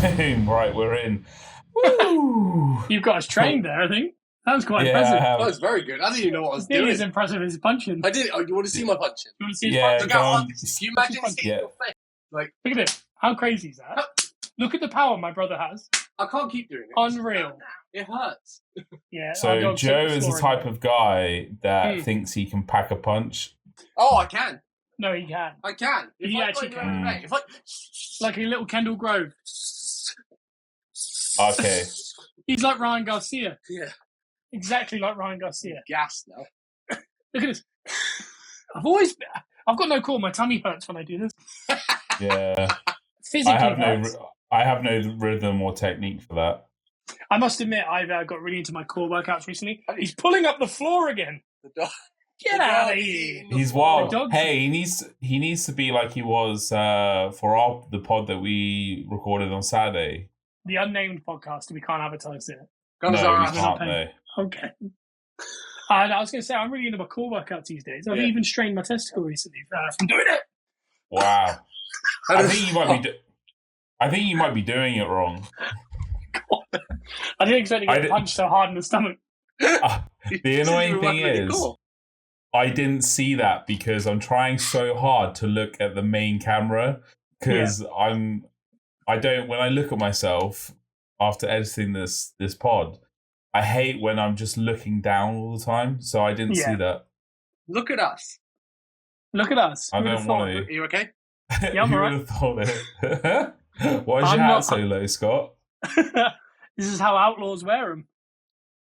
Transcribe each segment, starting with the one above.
Right, we're in. Woo! You've got us trained there, I think. That was quite impressive. That was very good. I didn't even know what I was doing. As impressive as punching. I did. Oh, you want to see my punching? You want to see his punching? Look how hard this is. Can you imagine this hitting your face? Like, look at it. How crazy is that? Look at the power my brother has. I can't keep doing it. Unreal. It hurts. Yeah. So Joe is the type of guy that thinks he can pack a punch. Oh, I can. No, he can. I can. He actually can. Like a little Kendall Grove. Okay. He's like Ryan Garcia. Yeah. Exactly like Ryan Garcia. Gas now. Look at this. I've got no core. My tummy hurts when I do this. Yeah. Physically I have no rhythm or technique for that. I must admit, I've got really into my core workouts recently. He's pulling up the floor again. The dog. Get out of here. He's wild. Hey, he needs to be like he was for the pod that we recorded on Saturday. The unnamed podcast. We can't advertise it. No, we can't. No. Okay. I was going to say, I'm really into my core workouts these days. I've even strained my testicle recently from doing it. Wow. I think you might be doing it wrong. God. I didn't expect to get punched so hard in the stomach. The annoying thing is, I didn't see that because I'm trying so hard to look at the main camera because when I look at myself after editing this pod, I hate when I'm just looking down all the time. So I didn't see that. Look at us. Look at us. I don't want to. Are you okay? Yeah, I'm alright. You would have thought it. Why is your hat so low, Scott? This is how outlaws wear them.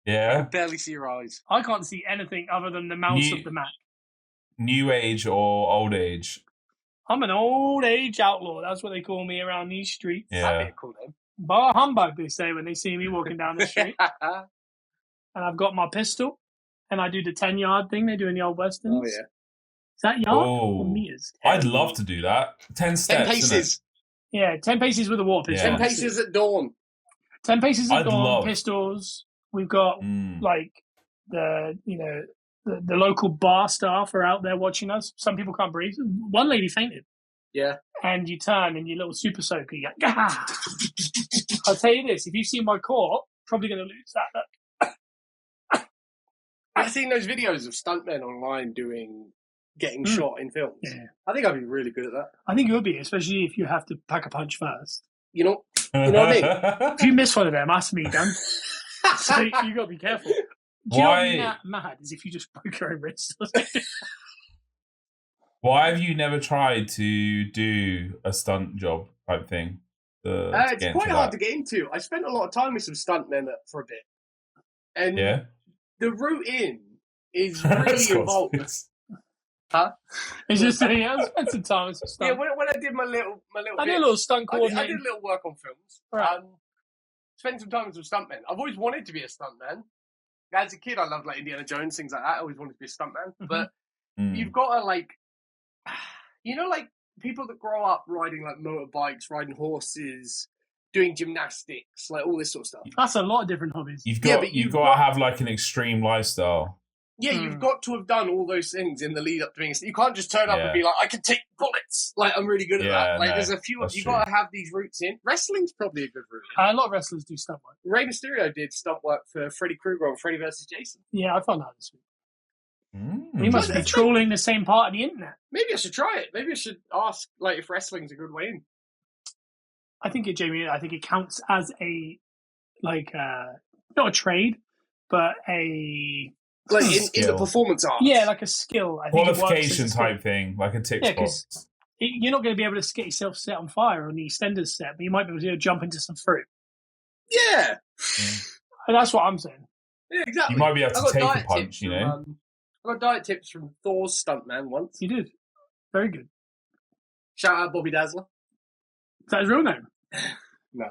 Yeah. I can barely see your eyes. I can't see anything other than the mouse of the Mac. New age or old age? I'm an old age outlaw. That's what they call me around these streets. Yeah. That'd be a cool name. Bar humbug, they say when they see me walking down the street. And I've got my pistol, and I do the 10-yard thing they do in the old westerns. Oh, yeah. Is that yard or meters? I'd love to do that. 10 steps. 10 paces. Yeah, 10 paces with a water pistol. 10 paces at dawn. 10 paces at dawn, pistols. We've got, the local bar staff are out there watching us. Some people can't breathe. One lady fainted. Yeah. And you turn and your little super soaker, you go, ah! I'll tell you this, if you see my core, probably going to lose that look. I've seen those videos of stuntmen online getting shot in films. Yeah. I think I'd be really good at that. I think you would be, especially if you have to pack a punch first. You know what I mean? If you miss one of them, that's me done. So you got to be careful. Do you know what mad is if you just broke your own wrist? Why have you never tried to do a stunt job type thing? It's quite hard to get into. I spent a lot of time with some stuntmen for a bit. And the route in is really involved. Huh? It's just I spent some time with some stunt. Yeah, when I did my little I did a little stunt coordinating. I did a little work on films. Right. Spent some time with some stuntmen. I've always wanted to be a stuntman. As a kid, I loved like Indiana Jones, things like that. I always wanted to be a stuntman. But you've got to like people that grow up riding like motorbikes, riding horses, doing gymnastics, like all this sort of stuff. That's a lot of different hobbies. You've got to have like an extreme lifestyle. Yeah, you've got to have done all those things in the lead up to being a... You can't just turn up and be like, I can take bullets. Like, I'm really good at that. Like, there's a few... You've got to have these routes in. Wrestling's probably a good route. A lot of wrestlers do stunt work. Rey Mysterio did stunt work for Freddy Krueger on Freddy vs. Jason. Yeah, I found that this week. We must be trolling the same part of the internet. Maybe I should try it. Maybe I should ask, like, if wrestling's a good way in. I think it counts as a, like, not a trade, but a... Like in the performance arts. Yeah, like a skill. I think qualification type thing, like a tick box. You're not going to be able to get yourself set on fire on the extenders set, but you might be able to jump into some fruit. Yeah. And that's what I'm saying. Yeah, exactly. You might be able to take a punch, you know? I got diet tips from Thor's stuntman once. You did. Very good. Shout out Bobby Dazzler. Is that his real name? No.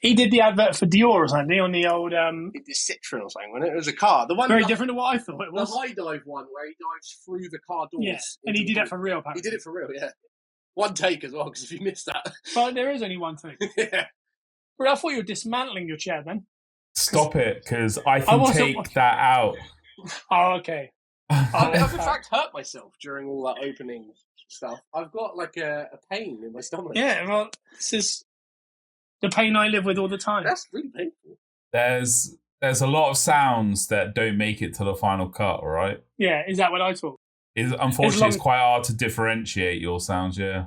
He did the advert for Dior or something on the old... He did Citroen or something, wasn't it? It was a car. The one very different to what I thought it was. The high dive one where he dives through the car doors. Yeah, and he did that for real, apparently. He did it for real, yeah. One take as well, because if you missed that... But there is only one take. Yeah. But I thought you were dismantling your chair then. Stop it, because I can take that out. Oh, okay. I've in fact hurt myself during all that opening stuff. I've got like a pain in my stomach. Yeah, well, this is... The pain I live with all the time. That's really painful. There's a lot of sounds that don't make it to the final cut, all right? Yeah, is that what I talk? Unfortunately, it's quite hard to differentiate your sounds, yeah.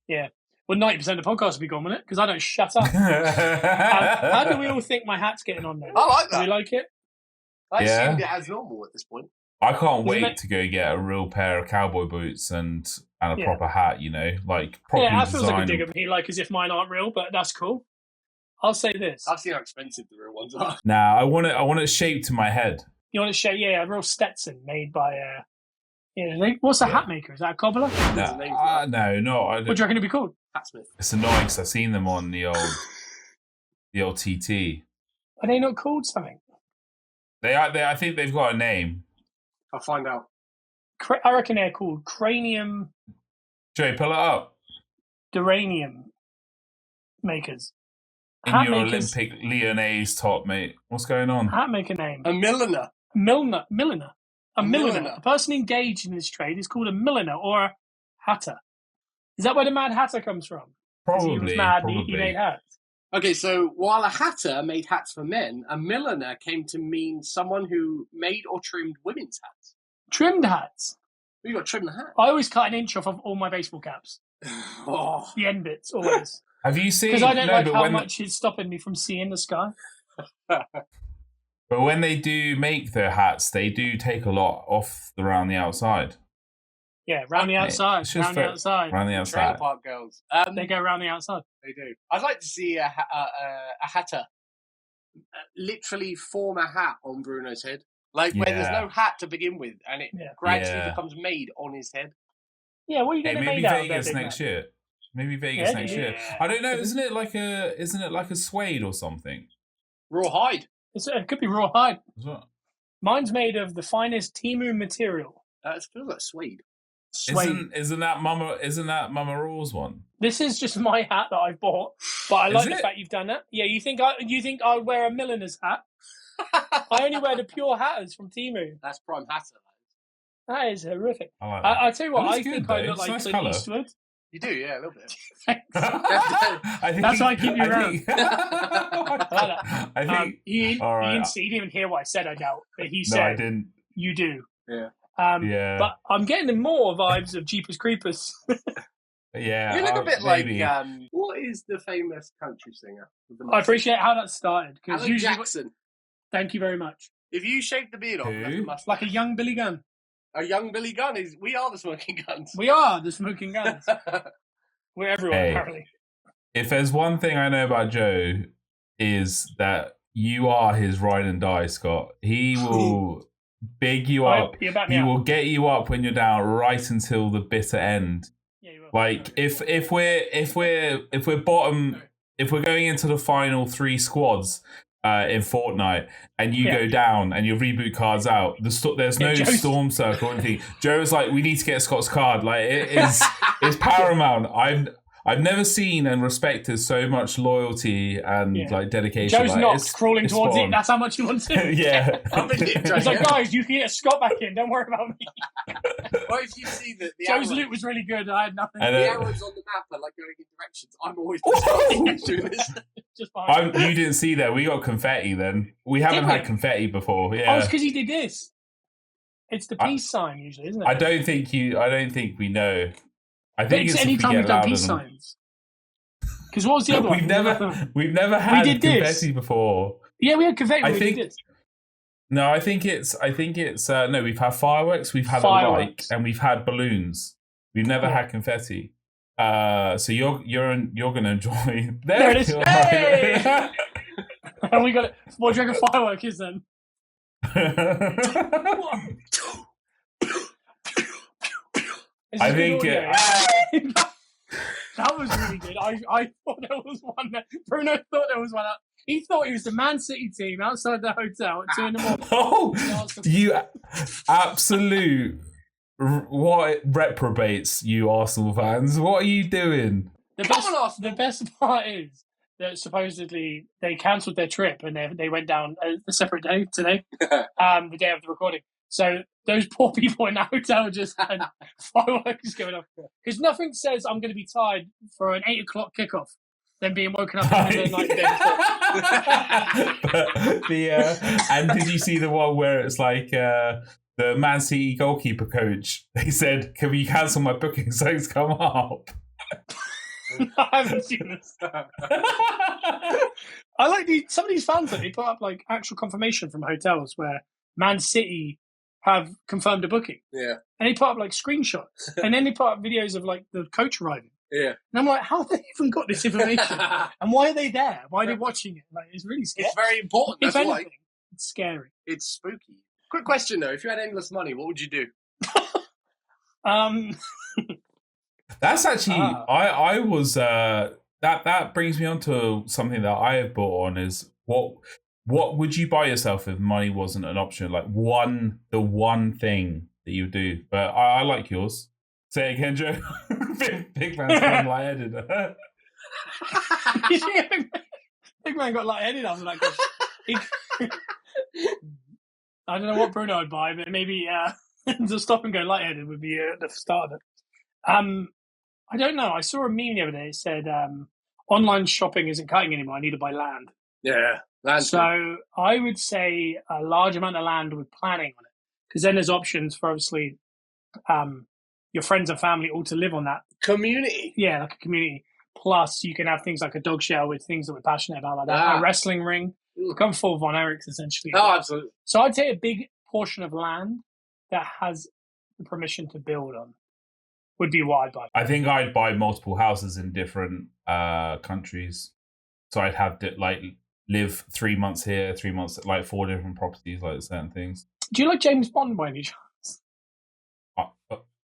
Yeah. Well, 90% of the podcast will be gone with it, because I don't shut up. How do we all think my hat's getting on there? I like that. Do we like it? I assumed it as normal at this point. I can't wait to go get a real pair of cowboy boots and a proper hat, like properly that feels designed. like a dig at me, like as if mine aren't real, but that's cool. I'll say this. I've seen how expensive the real ones are. Nah, I want it shaped to my head. You want to show, a real Stetson made by, what's a hat maker? Is that a cobbler? No, I don't. What do you reckon it'd be called? Hatsmith. It's annoying because I've seen them on the old TT. Are they not called something? I think they've got a name. I'll find out. I reckon they're called cranium. Joe, pull it up. Duranium makers. In hat your makers. Olympic Lyonnaise top, mate. What's going on? Hat maker name. A milliner. Milliner. A milliner. milliner. A person engaged in this trade is called a milliner or a hatter. Is that where the Mad Hatter comes from? Probably. He was mad and he made hats. Okay, so while a hatter made hats for men, a milliner came to mean someone who made or trimmed women's hats. Trimmed hats? You got to trim the hat. I always cut an inch off of all my baseball caps. Oh. The end bits, always. Have you seen... Because I don't like how much it's stopping me from seeing the sky. But when they do make their hats, they do take a lot off around the outside. Yeah, round the outside. Round the outside. Trailer park girls. They go round the outside. They do. I'd like to see a hatter literally form a hat on Bruno's head. Like where there's no hat to begin with, and it gradually becomes made on his head. Yeah, what are you going to make out of Vegas next year. Maybe Vegas next year. I don't know. Isn't it like a suede or something? Raw hide. It could be raw hide. What? Mine's made of the finest Timu material. It feels like suede. Isn't that Mama Raw's one? This is just my hat that I've bought, but I like the fact you've done that. Yeah, you think I would wear a milliner's hat? I only wear the pure hatters from Timu. That's prime hatter. That is horrific. I tell you what, I think I look like Clint Eastwood. You do, yeah, a little bit. That's why I keep you around. I think he didn't even hear what I said, I doubt. But he said, I didn't. You do. Yeah. But I'm getting more vibes of Jeepers Creepers. Yeah. You look a bit maybe. Like, what is the famous country singer? I appreciate how that started. Alan Jackson. Thank you very much. If you shave the beard off, like a young Billy Gunn. A young Billy Gunn we are the Smoking Guns. We are the Smoking Guns. We're everywhere, apparently. If there's one thing I know about Joe, is that you are his ride and die, Scott. He will big you up. He will get you up when you're down right until the bitter end. Yeah, you will. Like if we're bottom, if we're going into the final 3 squads in Fortnite, and you go down and your reboot card's out, there's no storm circle or anything. Joe's like, we need to get Scott's card. Like it's paramount. I've never seen and respected so much loyalty and like dedication. Joe's not crawling towards it. That's how much he wants it. Yeah. He's like, guys, you can get Scott back in. Don't worry about me. Well, if you see that Joe's loot was really good. I had nothing. The arrows on the map are like going in directions. I'm always doing this. You didn't see that. We got confetti then. We haven't had confetti before. Yeah. Oh, it's because he did this. It's the peace sign usually, isn't it? I don't think we know. I think it's any time we've done peace signs. Because what was the other one? We've never had confetti before. Yeah, we had confetti. I think it's no. We've had fireworks. We've had a light, and we've had balloons. We've never had confetti. So you're going to enjoy. There it is. Hey! And we got it. What do you reckon firework is then? I think that was really good. I thought there was one that Bruno thought there was one. He thought it was the Man City team outside the hotel at 2 a.m. Oh, you absolute what reprobates, you Arsenal fans! What are you doing? The best part is that supposedly they cancelled their trip and they went down a separate day today, the day of the recording. So those poor people in that hotel just had fireworks going off. Because nothing says I'm going to be tired for an 8 o'clock kickoff Then being woken up in the night. And did you see the one where it's like the Man City goalkeeper coach? They said, "Can we cancel my booking so it's come up?" I haven't seen this. I like some of these fans that they put up like actual confirmation from hotels where Man City have confirmed a booking. Yeah. And they put up like screenshots. And then they put up videos of like the coach arriving. Yeah. And I'm like, how have they even got this information? And why are they there? Why are they watching it? Like, it's really scary. It's very important. If That's anything, why. it's scary. It's spooky. Quick question though: if you had endless money, what would you do? That's actually I was that brings me on to something that I have brought on is what would you buy yourself if money wasn't an option? Like the one thing that you would do. But I like yours. Say it again, Joe. Big man's gone lightheaded. Big man got lightheaded after that question. I don't know what Bruno would buy, but maybe to stop and go lightheaded would be the start of it. I don't know. I saw a meme the other day. It said, online shopping isn't cutting anymore. I need to buy land. Yeah. Land. So I would say a large amount of land with planning on it. Because then there's options for obviously your friends and family all to live on that. Community. Yeah, like a community. Plus, you can have things like a dog show with things that we're passionate about, like that. A wrestling ring. Become full Von Erichs, essentially. Oh, absolutely. So I'd say a big portion of land that has the permission to build on would be what I'd buy. I think I'd buy multiple houses in different countries. So I'd have to live 3 months here, 3 months, like 4 different properties, like certain things. Do you like James Bond by any chance?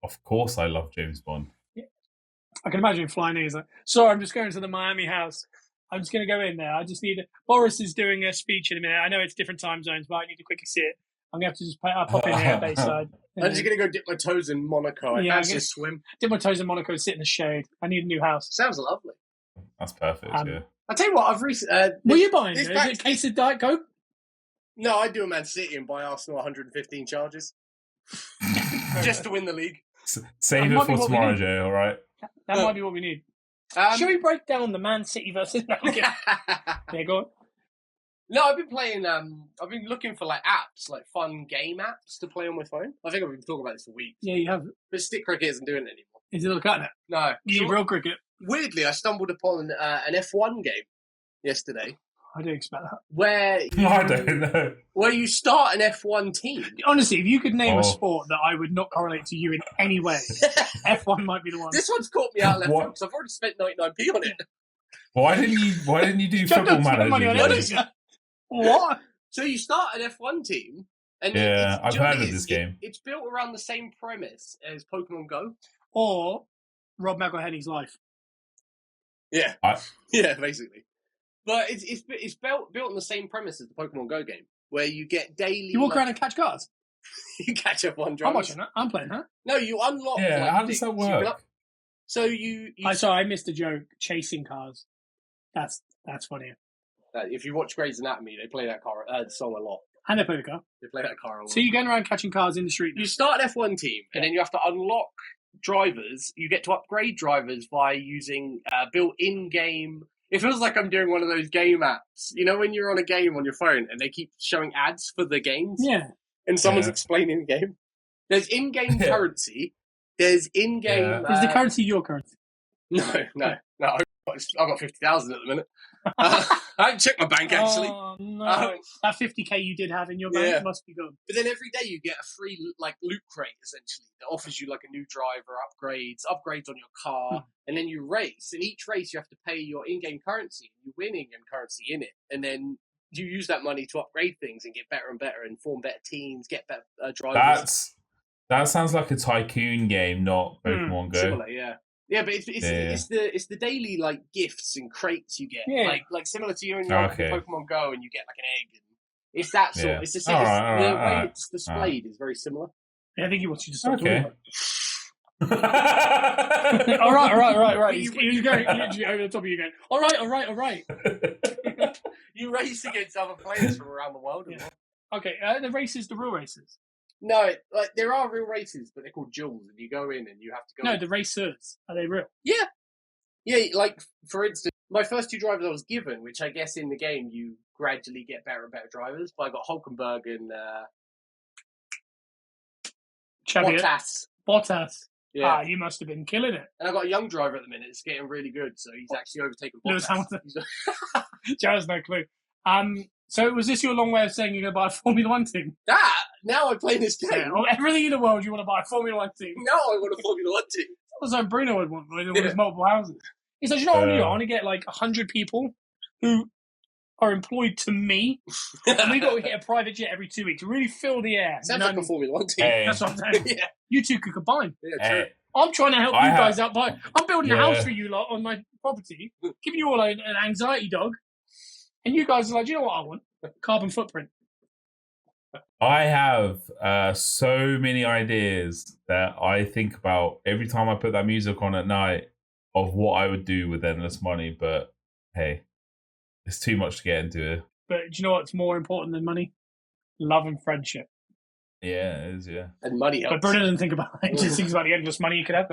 Of course I love James Bond. Yeah. I can imagine flying in. He's like, sorry, I'm just going to the Miami house. I'm just going to go in there. I just need Boris is doing a speech in a minute. I know it's different time zones, but I need to quickly see it. I'm going to have to just pop in here at Bayside. I'm just going to go dip my toes in Monaco. I fancy a swim. Dip my toes in Monaco and sit in the shade. I need a new house. Sounds lovely. That's perfect, yeah. I'll tell you what, I've recently... what are you buying? Is it a case of Diet Coke? No, I'd do a Man City and buy Arsenal 115 charges. Just to win the league. Save it for tomorrow, Joe, all right? That might be what we need. Should we break down the Man City versus... Yeah, go on. No, I've been playing... I've been looking for like apps, like fun game apps to play on my phone. I think I've been talking about this for weeks. Yeah, you have. But stick cricket isn't doing it anymore. Is it not cutting it? No. You need real cricket. Weirdly, I stumbled upon an F1 game yesterday. I didn't expect that. Where I don't know. Where you start an F1 team. Honestly, if you could name a sport that I would not correlate to you in any way, F1 might be the one. This one's caught me out left because I've already spent 99p on it. Why didn't you do Football Manager? What? So you start an F1 team, and I've heard of this game. It's built around the same premise as Pokemon Go, or Rob McElhenney's life. Yeah, yeah, basically. But it's built on the same premise as the Pokemon Go game, where you get daily. You walk around and catch cars. You catch F1 drivers. I'm watching that. I'm playing that. No, you unlock. Yeah, how does that work? So you. I missed a joke. Chasing cars. That's funny. If you watch Grey's Anatomy, they play that song a lot. And they play the car. They play that car a lot. So you're going around catching cars in the street. You start an F1 team, and then you have to unlock drivers. You get to upgrade drivers by using built-in game. It feels like I'm doing one of those game apps. You know, when you're on a game on your phone and they keep showing ads for the games? Yeah. And someone's explaining the game. There's in-game currency. There's in-game... Is the currency your currency? No. I've got 50,000 at the minute. I haven't checked my bank, actually. Oh, no. That 50k you did have in your bank must be gone. But then every day you get a free loot crate, essentially, that offers you a new driver, upgrades on your car, and then you race. In each race, you have to pay your in-game currency. You win in-game currency in it, and then you use that money to upgrade things and get better and better and form better teams, get better drivers. That sounds like a tycoon game, not Pokemon Go. Similar, yeah. Yeah, but it's the daily gifts and crates you get, like similar to you and your Pokemon Go, and you get an egg, and it's that sort. It's the way it's displayed is very similar. Yeah, I think he wants you to stop talking. All right. He's going literally over the top of you, going, all right. You race against other players from around the world. Yeah. Okay, the real races. No, there are real races, but they're called duels, and you go in and you have to go. No, the racers, are they real? Yeah. Yeah, like, for instance, my first 2 drivers I was given, which I guess in the game you gradually get better and better drivers, but I got Hulkenberg and Bottas. Yeah. You must have been killing it. And I've got a young driver at the minute. It's getting really good, so he's actually overtaken Bottas. Lewis Hamilton. Joe has no clue. So was this your long way of saying you're going to buy a Formula 1 team? Now I play this game. Yeah, well, everything in the world you want to buy a Formula 1 team. Now I want a Formula 1 team. That's what Bruno would want, with his multiple houses. He says, you know what I want to do? I want to get like 100 people who are employed to me, and we got to hit a private jet every 2 weeks. Really fill the air. Sounds like a Formula 1 team. Hey. That's what I'm saying. Yeah. You two could combine. Yeah, true. I'm trying to help you guys out by... I'm building a house for you lot on my property, giving you all an anxiety dog, and you guys are like, do you know what I want? Carbon footprint. I have so many ideas that I think about every time I put that music on at night of what I would do with endless money, but hey, it's too much to get into it. But do you know what's more important than money? Love and friendship. Yeah, it is, yeah. And money helps. But Bruno doesn't think about it. He just thinks about the endless money he could have.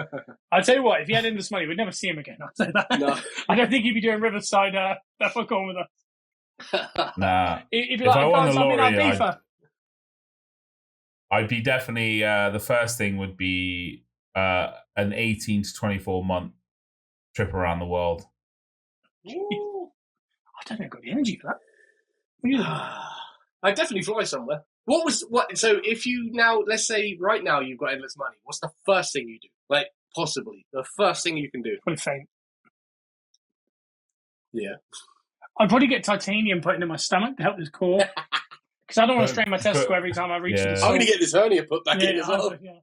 I'll tell you what, if he had endless money, we'd never see him again. I'll say that. No. I don't think he'd be doing Riverside Peppercorn with us. Nah. He'd be If like, I won the lottery, FIFA. I'd be definitely, the first thing would be an 18 to 24 month trip around the world. Ooh. I don't think I've got the energy for that. What do you think? I'd definitely fly somewhere. So if you now, let's say right now you've got endless money, what's the first thing you do? Like, possibly, the first thing you can do? Probably faint. Yeah. I'd probably get titanium put into my stomach to help this core. Because I don't want to strain my testicle every time I reach the I'm going to get this hernia put back in as well. Yeah.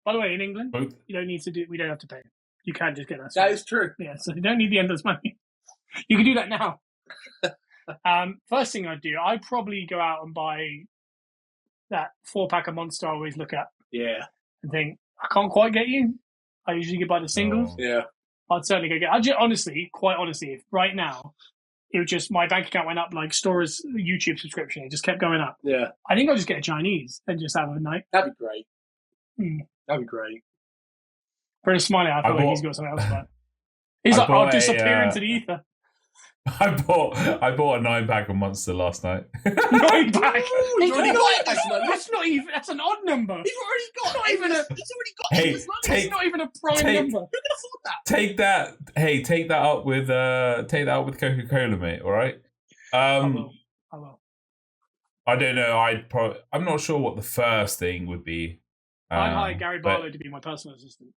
By the way, in England, you don't need to do. We don't have to pay. You can just get that. That is true. Yeah, so you don't need the endless money. You can do that now. First thing I'd do, I'd probably go out and buy that 4-pack of Monster I always look at. Yeah. And think, I can't quite get you. I usually get by the singles. Yeah. I'd certainly go get. Quite honestly, if right now it was just my bank account went up like Stora's YouTube subscription, it just kept going up. Yeah. I think I'll just get a Chinese and just have a night. That'd be great. That'd be great. Bruno's smiling. I feel like he's got something else about. He's like, I'll disappear into the ether. I bought a 9-pack of Monster last night. 9-pack. He's already got it. That's not even. That's an odd number. He's already got. He's already got. Hey, it's not even a prime number. Who can afford that? Take that. Hey, take that up with Coca-Cola, mate. All right. I will. I don't know. I'm not sure what the first thing would be. I'd hire Gary Barlow to be my personal assistant,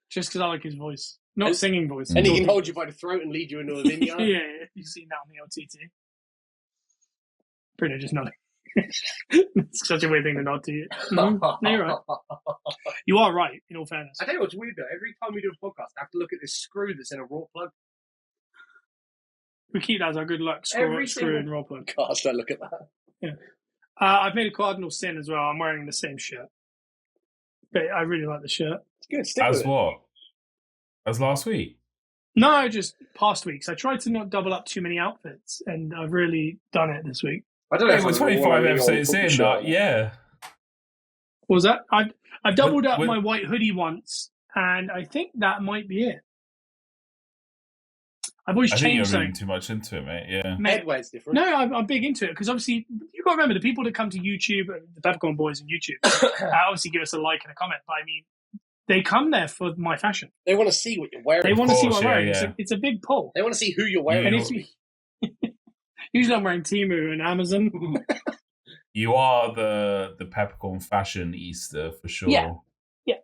just because I like his voice, not singing voice. And he can hold you by the throat and lead you into a vineyard. Yeah, you've seen that on the LTT. Bruno just nodding. It's such a weird thing to nod to you. No, you're right. You are right, in all fairness. I tell you what's weird though. Every time we do a podcast, I have to look at this screw that's in a raw plug. We keep that as our good luck screw and raw plug. Gosh, don't look at that. Yeah. I've made a cardinal sin as well. I'm wearing the same shirt. But I really like the shirt. It's good. Stick As with what? As last week? No, just past weeks. I tried to not double up too many outfits, and I've really done it this week. I don't know. We're 25 episodes in. Yeah. What was that? I've doubled up my white hoodie once, and I think that might be it. I've always changed you're something. reading too much into it, mate. Yeah. Headwear's different. No, I'm big into it because obviously you've got to remember the people that come to YouTube, the Peppercorn boys on YouTube, obviously give us a like and a comment. But I mean, they come there for my fashion. They want to see what you're wearing. They want to see what I'm wearing. Yeah. It's a big pull. They want to see who you're wearing. And usually I'm wearing Temu and Amazon. You are the Peppercorn fashion Easter for sure. Yeah.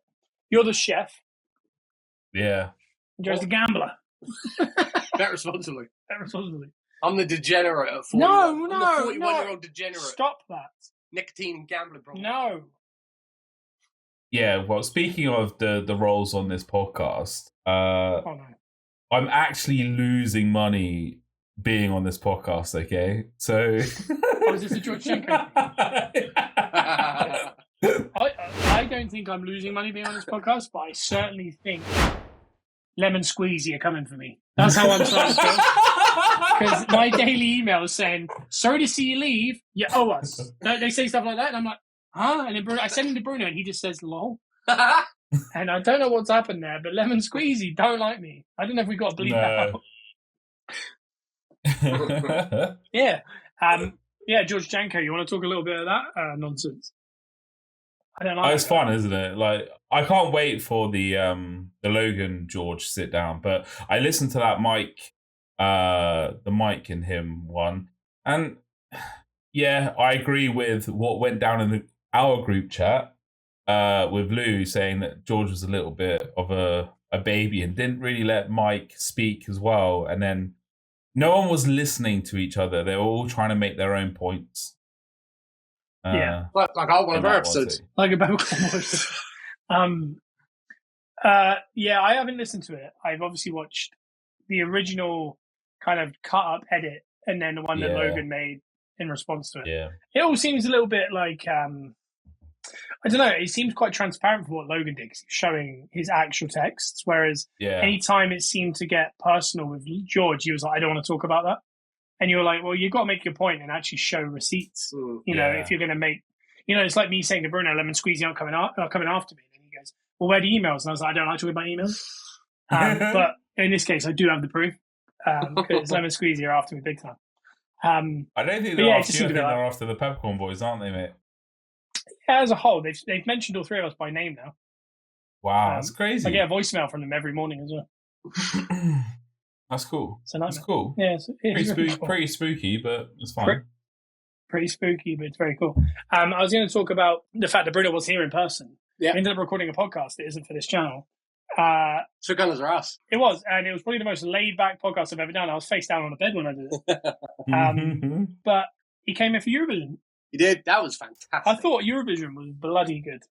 You're the chef. Yeah. Joe's the gambler. Bet responsibly. I'm the degenerate at 41. No, I'm the 41-year-old degenerate. Stop that. Nicotine and gambling problem. No. Yeah, well, speaking of the roles on this podcast, no. I'm actually losing money being on this podcast, okay? So... is this a George Schenko? I don't think I'm losing money being on this podcast, but I certainly think lemon squeezy are coming for me. That's how I'm starting to feel. Because my daily email is saying, sorry to see you leave, you owe us. They say stuff like that, and I'm like, huh? And then I send him to Bruno, and he just says, lol. And I don't know what's happened there, but Lemon Squeezy don't like me. I don't know if we got to bleep that out. Yeah. George Janko, you want to talk a little bit of that nonsense? I don't like it's fun, isn't it? Like, I can't wait for the Logan George sit down, but I listened to that Mike, the Mike and him one, and yeah, I agree with what went down in our group chat with Lou saying that George was a little bit of a baby and didn't really let Mike speak as well, and then no one was listening to each other. They were all trying to make their own points. Like our one of our episodes. Like a Peppercorn voice. I haven't listened to it. I've obviously watched the original kind of cut up edit and then the one that Logan made in response to it. Yeah. It all seems a little bit like, I don't know, it seems quite transparent for what Logan did, 'cause he's showing his actual texts, whereas anytime it seemed to get personal with George, he was like, I don't want to talk about that. And you were like, well, you've got to make your point and actually show receipts. You know, if you're going to make, it's like me saying to Bruno, Lemon Squeezy aren't coming after me. And he goes, well, where are the emails? And I was like, I don't like talking about emails. But in this case, I do have the proof because Lemon Squeezy are after me big time. I don't think they're after you. I think they're after the Peppercorn boys, aren't they, mate? Yeah, as a whole, they've mentioned all three of us by name now. Wow, that's crazy. I get a voicemail from them every morning as well. That's cool. That's cool. Yeah, pretty spooky, but it's fine. Pretty spooky, but it's very cool. I was going to talk about the fact that Bruno was here in person. Yeah. We ended up recording a podcast that isn't for this channel. So gunners are us. It was, and it was probably the most laid-back podcast I've ever done. I was face down on the bed when I did it. But he came in for Eurovision. He did. That was fantastic. I thought Eurovision was bloody good.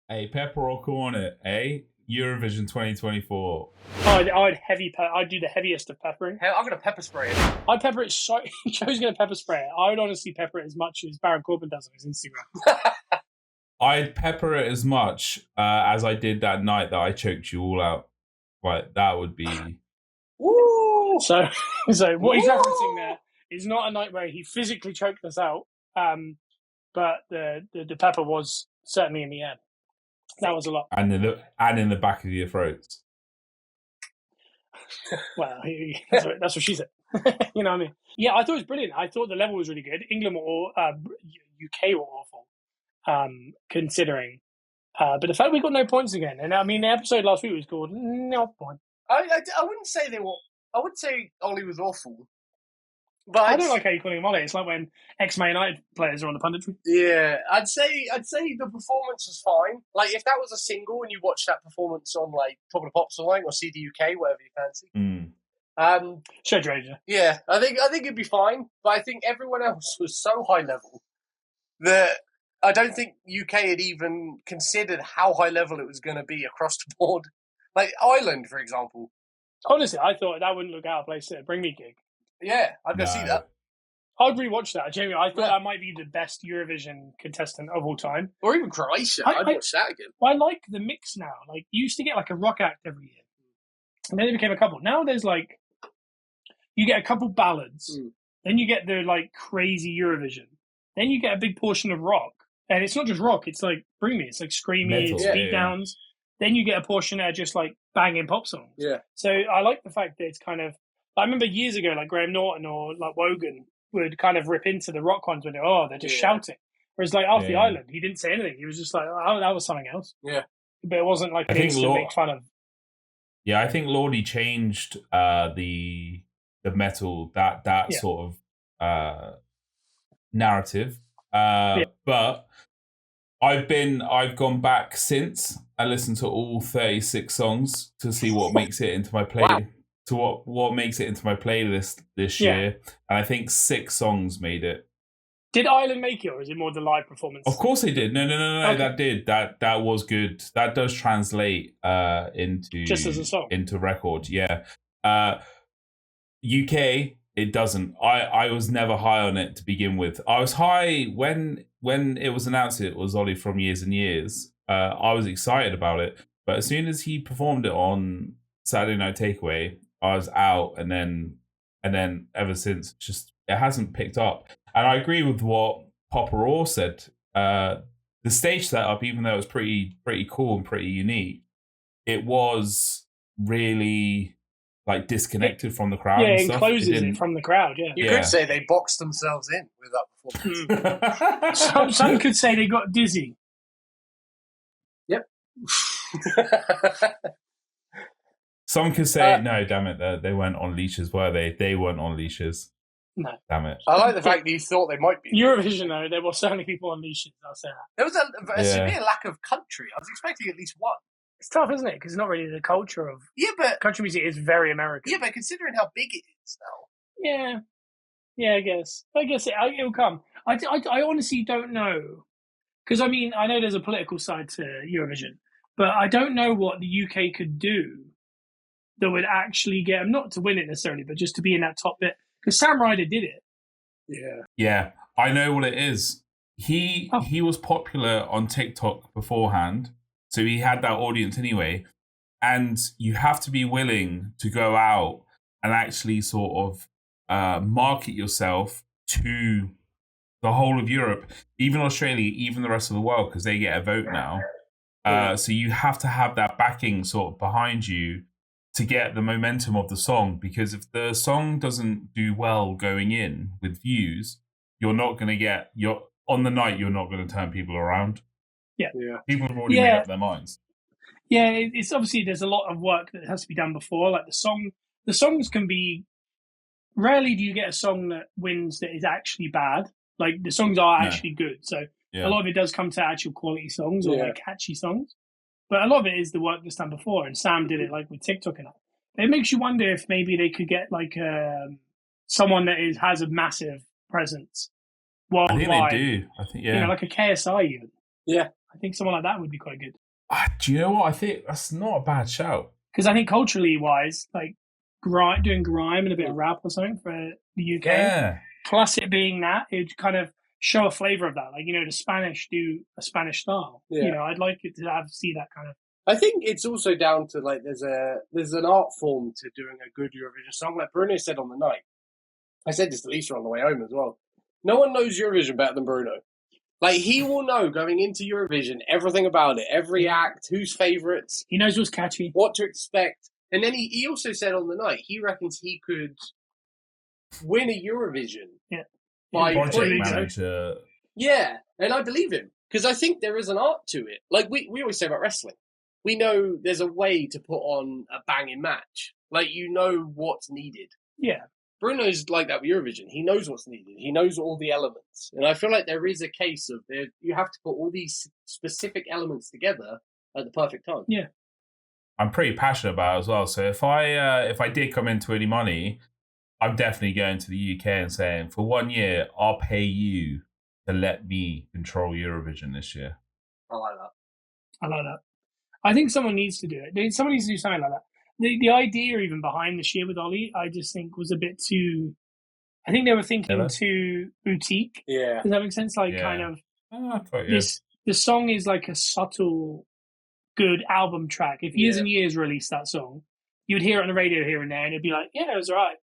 Hey, pepper or corn it, eh? Eurovision 2024. I'd do the heaviest of peppering. I'm going to pepper spray it. I'd pepper it so... Joe's going to pepper spray it. I would honestly pepper it as much as Baron Corbin does on his Instagram. I'd pepper it as much as I did that night that I choked you all out. Like, that would be... Woo! So what he's referencing there is not a night where he physically choked us out, but the pepper was certainly in the air. That was a lot. And in the back of your throats. Well, that's what she said. You know what I mean? Yeah, I thought it was brilliant. I thought the level was really good. England were UK were awful, considering. But the fact we got no points again, and I mean, the episode last week was called No Point. I wouldn't say they were. I would say Ollie was awful. But I don't like how you're calling him Ollie. It's like when ex-Man United players are on the punditry. Yeah, I'd say the performance was fine. Like, if that was a single and you watched that performance on, like, Top of the Pops or CD UK, whatever you fancy. Show Drager. Yeah, I think it'd be fine. But I think everyone else was so high level that I don't think UK had even considered how high level it was going to be across the board. Like Ireland, for example. Honestly, I thought that wouldn't look out of place at a Bring Me gig. Yeah, I'd go see that. I'd rewatch that. Genuinely, I thought that might be the best Eurovision contestant of all time. Or even Croatia. I'd watch that again. I like the mix now. Like, you used to get like a rock act every year. And then it became a couple. Now there's like, you get a couple ballads. Then you get the like crazy Eurovision. Then you get a big portion of rock. And it's not just rock. It's like, Bring Me. It's like screamy, it's beat downs. Then you get a portion that are just like banging pop songs. Yeah. So I like the fact that it's kind of, I remember years ago, like Graham Norton or like Wogan would kind of rip into the rock ones when they're just shouting. Whereas like after the Island, he didn't say anything. He was just like, oh, that was something else. Yeah. But it wasn't like an instant make fun of. Yeah, I think Lordy changed the metal, that sort of narrative. But I've gone back since I listened to all 36 songs to see what makes it into my play. Wow. To what makes it into my playlist this year, and I think 6 songs made it. Did Ireland make it, or is it more the live performance? Of course they did. No, okay. That did. That was good. That does translate into just as a song into record. Yeah. UK, it doesn't. I was never high on it to begin with. I was high when it was announced it was Ollie from Years and Years. I was excited about it, but as soon as he performed it on Saturday Night Takeaway, I was out, and then ever since, just it hasn't picked up. And I agree with what Papa Orr said. The the stage setup, even though it was pretty cool and pretty unique, it was really like disconnected from the crowd. Yeah, and it stuff. encloses it from the crowd. Yeah, you could say they boxed themselves in with that performance. Some could say they got dizzy. Yep. Some could say, no, damn it, they weren't on leashes, were they? They weren't on leashes. No. Damn it. I like the fact that you thought they might be. Eurovision, though, there were certainly people on leashes, I'll say that. There was a severe lack of country. I was expecting at least one. It's tough, isn't it? Because it's not really the culture of... Yeah, but... Country music is very American. Yeah, but considering how big it is now. Yeah, I guess. It'll come. I honestly don't know. Because, I mean, I know there's a political side to Eurovision, but I don't know what the UK could do that would actually get them, not to win it necessarily, but just to be in that top bit. Because Sam Ryder did it. Yeah, I know what it is. He was popular on TikTok beforehand, so he had that audience anyway. And you have to be willing to go out and actually sort of market yourself to the whole of Europe, even Australia, even the rest of the world, because they get a vote now. So you have to have that backing sort of behind you to get the momentum of the song, because if the song doesn't do well going in with views, you're not going to get on the night. You're not going to turn people around. Yeah. People have already made up their minds. Yeah, it's obviously there's a lot of work that has to be done before. Like the songs can be. Rarely do you get a song that wins that is actually bad. Like the songs are actually good. So a lot of it does come to actual quality songs or like catchy songs. But a lot of it is the work that's done before, and Sam did it like with TikTok and that. It makes you wonder if maybe they could get like someone that has a massive presence worldwide. I think they do. I think like a KSI even. Yeah, I think someone like that would be quite good. Do you know what? I think that's not a bad shout. Because I think culturally wise, like doing grime and a bit of rap or something for the UK, plus it being that, it would kind of show a flavour of that. Like, the Spanish do a Spanish style. Yeah. I'd like it to see that kind of. I think it's also down to like there's an art form to doing a good Eurovision song. Like Bruno said on the night, I said this to Lisa on the way home as well. No one knows Eurovision better than Bruno. Like he will know going into Eurovision everything about it, every act, whose favourites. He knows what's catchy, what to expect, and then he also said on the night he reckons he could win a Eurovision. Yeah. By project manager. Yeah, and I believe him because I think there is an art to it. Like we always say about wrestling, we know there's a way to put on a banging match. Like what's needed. Yeah, Bruno's like that with Eurovision. He knows what's needed. He knows all the elements, and I feel like there is a case of you have to put all these specific elements together at the perfect time. Yeah, I'm pretty passionate about it as well. So if I did come into any money, I'm definitely going to the UK and saying, for 1 year, I'll pay you to let me control Eurovision this year. I like that. I think someone needs to do it. Someone needs to do something like that. The idea even behind this year with Ollie, I just think was a bit too... I think they were thinking too boutique. Yeah. Does that make sense? Like kind of... The song is like a subtle, good album track. If Years and Years released that song, you'd hear it on the radio here and there, and it'd be like, yeah, it was all right.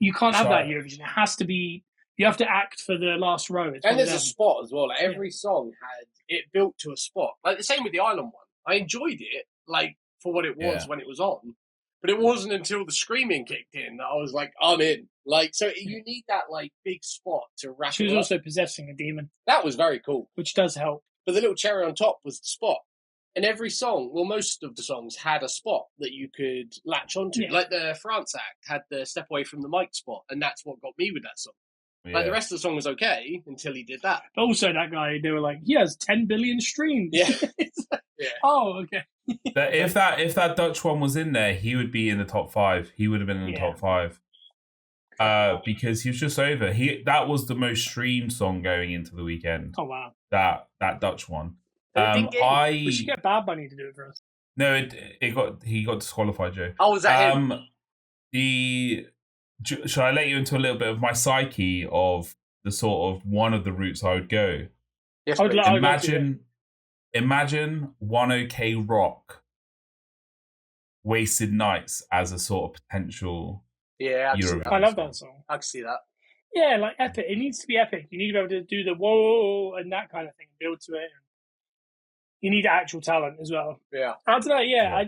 You can't have that Eurovision. It has to be... You have to act for the last row. And there's a spot as well. Like every song had it built to a spot. Like the same with the Island one. I enjoyed it, like, for what it was when it was on. But it wasn't until the screaming kicked in that I was like, I'm in. Like, so you need that, like, big spot to wrap She was also possessing a demon. That was very cool. Which does help. But the little cherry on top was the spot. And every song, well, most of the songs had a spot that you could latch onto. Yeah. Like the France act had the Step Away from the Mic spot, and that's what got me with that song. Yeah. Like the rest of the song was okay until he did that. But also that guy, they were like, he has 10 billion streams. Yeah. Yeah. Oh, okay. If that Dutch one was in there, he would be in the top 5. He would have been in the top 5. Because he was just over. That was the most streamed song going into the weekend. Oh wow. That Dutch one. We should get Bad Bunny to do it for us. No, he got disqualified, Joe. Oh, was that him? Shall I let you into a little bit of my psyche of the sort of one of the routes I would go? Yes, Imagine One OK Rock, Wasted Nights as a sort of potential. Yeah, I love that song. I can see that. Yeah, like epic. It needs to be epic. You need to be able to do the whoa and that kind of thing, build to it. You need actual talent as well. Yeah. I don't know. Yeah.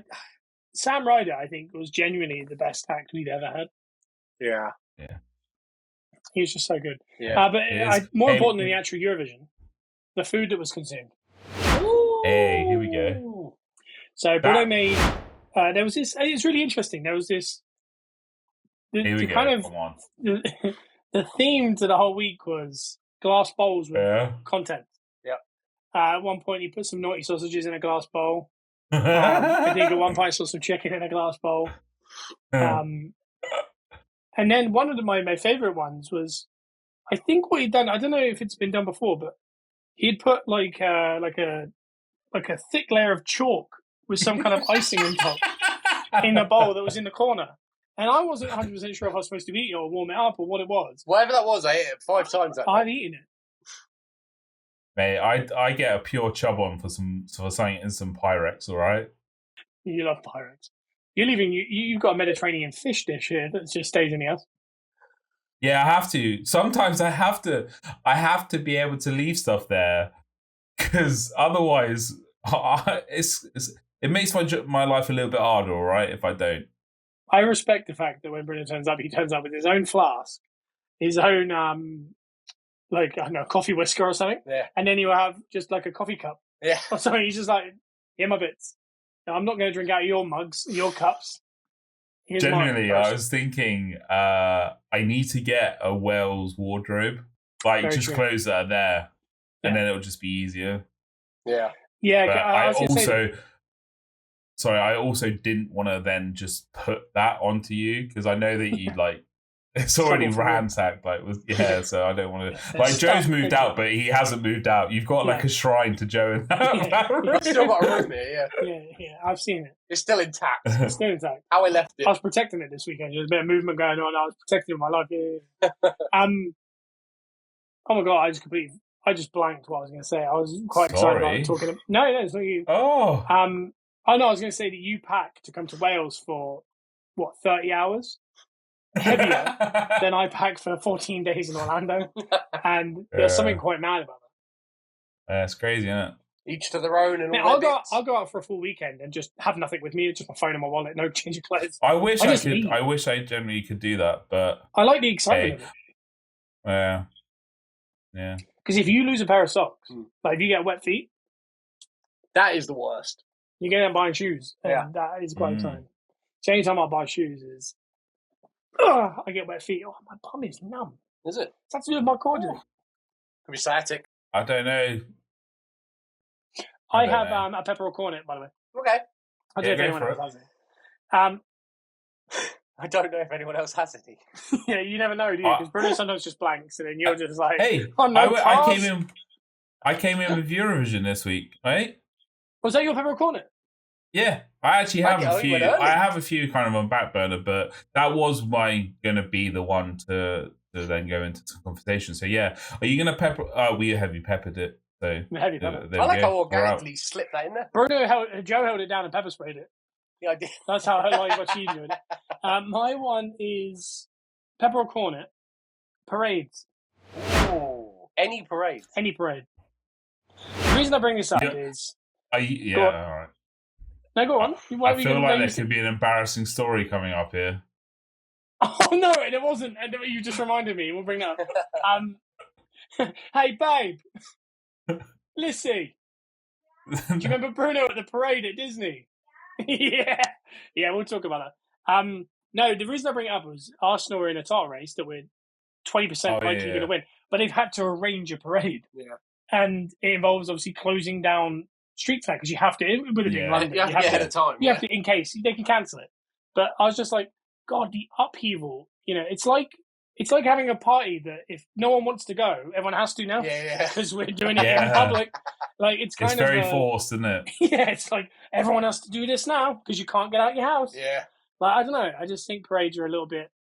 Sam Ryder, I think, was genuinely the best act we'd ever had. Yeah. He was just so good. Yeah. But more important than the actual Eurovision, the food that was consumed. Hey, here we go. So Bruno made. There was this. It's really interesting. There was this. Here we go. Kind of Come on. the theme to the whole week was glass bowls with content. Yeah. At one point, he put some naughty sausages in a glass bowl. I think at one point I saw some chicken in a glass bowl. And then one of my favorite ones was, I think what he'd done. I don't know if it's been done before, but he'd put like a thick layer of chalk with some kind of icing on top in a bowl that was in the corner. And I wasn't 100% sure if I was supposed to eat it or warm it up or what it was. Whatever that was, I ate it 5 times. I've eaten it. Mate, I get a pure chub on for something in some Pyrex, all right? You love Pyrex. You've got a Mediterranean fish dish here that just stays in the house. Yeah, I have to. Sometimes I have to be able to leave stuff there because otherwise it makes my life a little bit harder, all right, if I don't. I respect the fact that when Bruno turns up, he turns up with his own flask, his own I don't know, coffee whisker or something. Yeah. And then you have just like a coffee cup. Yeah. Or something. He's just like, here my bits. Now, I'm not going to drink out of your mugs, your cups. Here's Genuinely, I was thinking I need to get a Wales wardrobe. Like, Very just true. clothes that are there. And then it'll just be easier. Yeah. Yeah. But I I also didn't want to then just put that onto you because I know that you like it's already ransacked. So I don't want to. Like Joe's moved out, but he hasn't moved out. You've got like a shrine to Joe in that room. I've still got a room here. Yeah. I've seen it. It's still intact. It's still intact. How I left it. I was protecting it this weekend. There's a bit of movement going on. I was protecting my life. Yeah. Oh my god! I just blanked what I was going to say. I was quite excited about talking. No, it's not you. Oh. I know. I was going to say that you pack to come to Wales for 30 hours heavier than I packed for 14 days in Orlando, and there's something quite mad about that. It's crazy, isn't it? Each to their own. And I'll go out for a full weekend and just have nothing with me, just my phone and my wallet, no change of clothes. I wish I could. I wish I generally could do that, but I like the excitement of it. Yeah. Because if you lose a pair of socks, like if you get wet feet, that is the worst. You get out buying shoes, and that is quite exciting. So anytime I buy shoes is, I get wet feet. Oh, my bum is numb. Is it? That's to do with my cordial. Could be sciatic. I don't know. I have a peppercorn, by the way. Okay. I don't know if anyone else has it. I don't know if anyone else has any. Yeah, you never know, do you? Because Bruno sometimes just blanks, and then you're just like, "Hey, oh, no, I came in with Eurovision this week, right? Was that your peppercorn? Yeah, I actually have a few. I have a few kind of on back burner, but that was going to be the one to then go into some conversation. So yeah, are you going to pepper? Oh, we heavy peppered it. So heavy pepper. I like how organically slipped that in there. Joe held it down and pepper sprayed it. Yeah, I did. That's how I like what she's doing. My one is peppercorn parades. Oh, any parade. Any parade. The reason I bring this up is. All right. No, go on. I feel like there could be an embarrassing story coming up here. Oh no, and it wasn't. And you just reminded me. We'll bring that up. Hey, babe. Lissy. Do you remember Bruno at the parade at Disney? Yeah, we'll talk about that. No, the reason I bring it up was Arsenal are in a title race that we're 20% likely going to win, but they've had to arrange a parade. Yeah, and it involves obviously closing down streets now because you have to. It would have been London. You have to get ahead of time. You have to, in case they can cancel it. But I was just like, God, the upheaval. It's like having a party that if no one wants to go, everyone has to now. Yeah. Because we're doing it in public. Like it's very forced, isn't it? Yeah, it's like everyone has to do this now because you can't get out your house. Yeah. Like I don't know. I just think parades are a little bit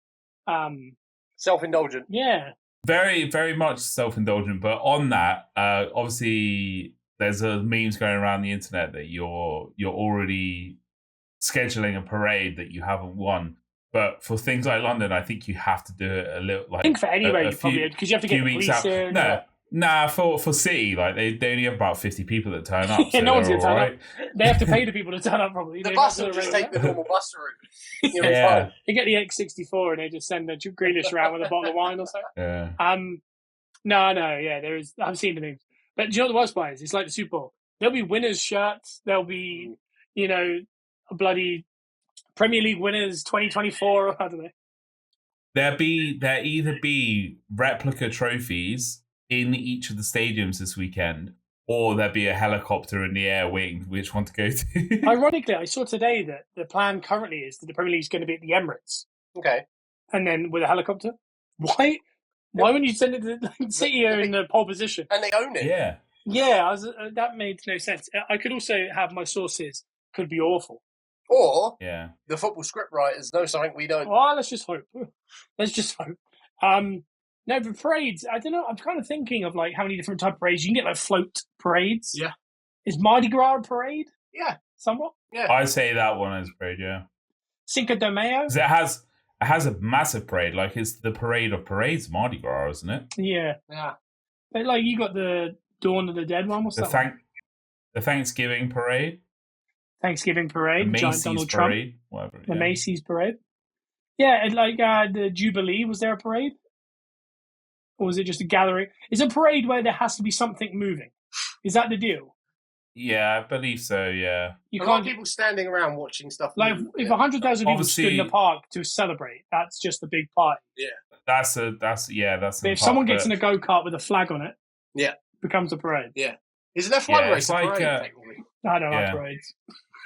self-indulgent. Yeah. Very, very much self-indulgent. But on that, obviously, there's memes going around the internet that you're already scheduling a parade that you haven't won. But for things like London, I think you have to do it a little. Like, I think for anywhere you probably because you have to get the police in. Nah, for City, like they only have about 50 people that turn up. Yeah, So no one's they're going to turn all up. right. They have to pay the people to turn up, probably. The They bus have will to just arrange take the that. normal bus route. You'll be Yeah. fine. They get the X64 and they just send a Grealish around with a bottle of wine or so. Yeah. No, yeah, there is. I've seen the memes. But do you know what the worst part is? It's like the Super Bowl. There'll be winners' shirts. There'll be, a bloody Premier League winners 2024. I don't know. There either be replica trophies in each of the stadiums this weekend, or there'll be a helicopter in the air waiting which one to go to. Ironically, I saw today that the plan currently is that the Premier League is going to be at the Emirates. Okay. And then with a helicopter? Why wouldn't you send it to the City in the pole position? And they own it. Yeah. Yeah, that made no sense. I could also have my sources could be awful. Or Yeah. the football script writers know something we don't. Well, let's just hope. No, but parades, I don't know. I'm kind of thinking of like how many different type of parades. You can get like float parades. Yeah. Is Mardi Gras a parade? Yeah. Somewhat? Yeah. I say that one is a parade, yeah. Cinco de Mayo? 'Cause it has a massive parade. Like, it's the parade of parades, Mardi Gras, isn't it? Yeah. Yeah. But like you got the Dawn of the Dead one. What's that one? The Thanksgiving parade. Thanksgiving parade. The Giant Macy's Donald parade. Trump. Whatever. The Macy's parade. Yeah, and like the Jubilee, was there a parade? Or was it just a gathering? It's a parade where there has to be something moving. Is that the deal? Yeah, I believe so, yeah. You A lot can't of people standing around watching stuff. like move. if 100,000 people stood in the Obviously- park to celebrate, that's just a big party. That's But if an someone part, gets in a go-kart with a flag on it, Yeah. becomes a parade. Is an F1 Yeah, race it's a like, parade, technically? I don't Yeah. like parades.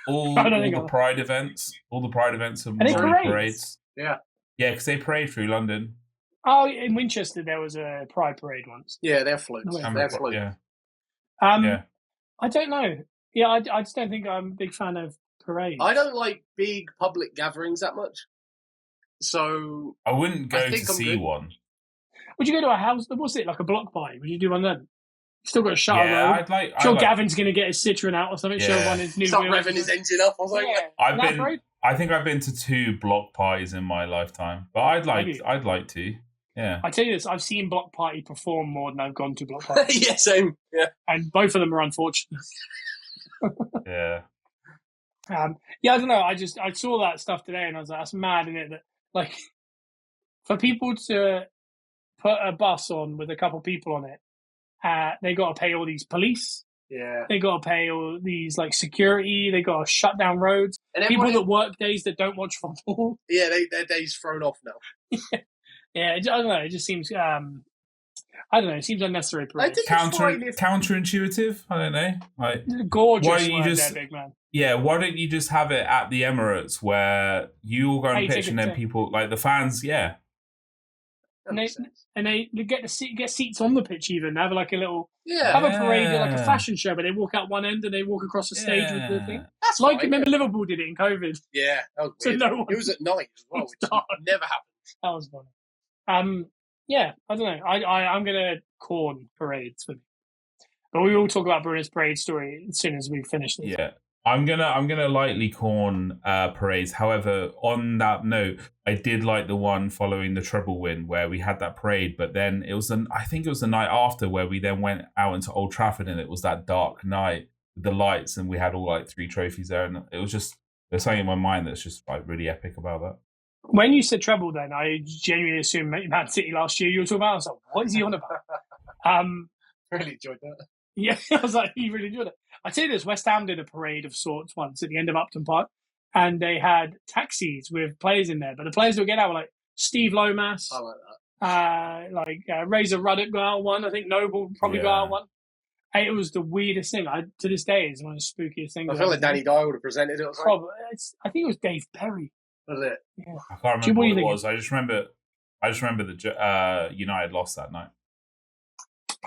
all I don't think the I'll- pride events are they morning parades? Yeah. Yeah, because they parade through London. Oh, in Winchester there was a pride parade once. Yeah, they're floats. No, And They're the- floats. yeah. Yeah. I don't know. Yeah, I just don't think I'm a big fan of parades. I don't like big public gatherings that much. So I wouldn't go I to think I'm see good. one. Would you go to a house? What's it, like a block party? Would you do one then? Still got a shut Yeah, road. I'd like. Sure, I'd like Gavin's going to get his Citroen out or something. Show Yeah. everyone his new start wheels. revving his engine up or something. Yeah. I've Isn't that been. parade? I think I've been to 2 block parties in my lifetime, but Have you? I'd like to. Yeah. I tell you this, I've seen Block Party perform more than I've gone to Block Party. Yeah, same. Yeah. And both of them are unfortunate. Yeah. Yeah, I don't know. I saw that stuff today and I was like, that's mad, isn't it? That, like, for people to put a bus on with a couple people on it, they got to pay all these police. Yeah. They got to pay all these, like, security. They got to shut down roads. And People everyone, that work days that don't watch football. yeah, their day's thrown off now. Yeah, I don't know. It just seems, I don't know. It seems unnecessary. I think it's fine if Counterintuitive. I don't know. Like, Gorgeous why don't you word just- there, big man. yeah, why don't you just have it at the Emirates where you all go Pay and pitch and then tickets, yeah. people like the fans? Yeah. That makes sense. And they get seats on the pitch even. They have like a little Yeah, have a parade like a Yeah. fashion show, but they walk out one end and they walk across the stage with the thing. that's Like fine, remember Liverpool did it in COVID. Yeah, that was So weird. no one- It was at night as well, It's which dark. never happened. That was funny. Yeah, I don't know. I'm gonna corn parades for me. But we will talk about Bruno's parade story as soon as we finish this. Yeah. I'm gonna lightly corn parades. However, on that note, I did like the one following the treble win where we had that parade, but then I think it was the night after where we then went out into Old Trafford and it was that dark night with the lights and we had all like 3 trophies there, and it was just there's something in my mind that's just like really epic about that. When you said treble, then I genuinely assumed Man City last year you were talking about. I was like, what is he on about? Really enjoyed that. Yeah, I was like, he really enjoyed it. I tell you this, West Ham did a parade of sorts once at the end of Upton Park, and they had taxis with players in there, but the players that would get out were like Steve Lomas, I like that. Razor Ruddock got out one. I think Noble probably got out one. And it was the weirdest thing. To this day, it's one of the spookiest things. I feel like Danny Dye would have presented it or something. Probably. I think it was Dave Perry. Was it? Yeah. I can't Jim, remember what do what you it was. I just remember that United lost that night.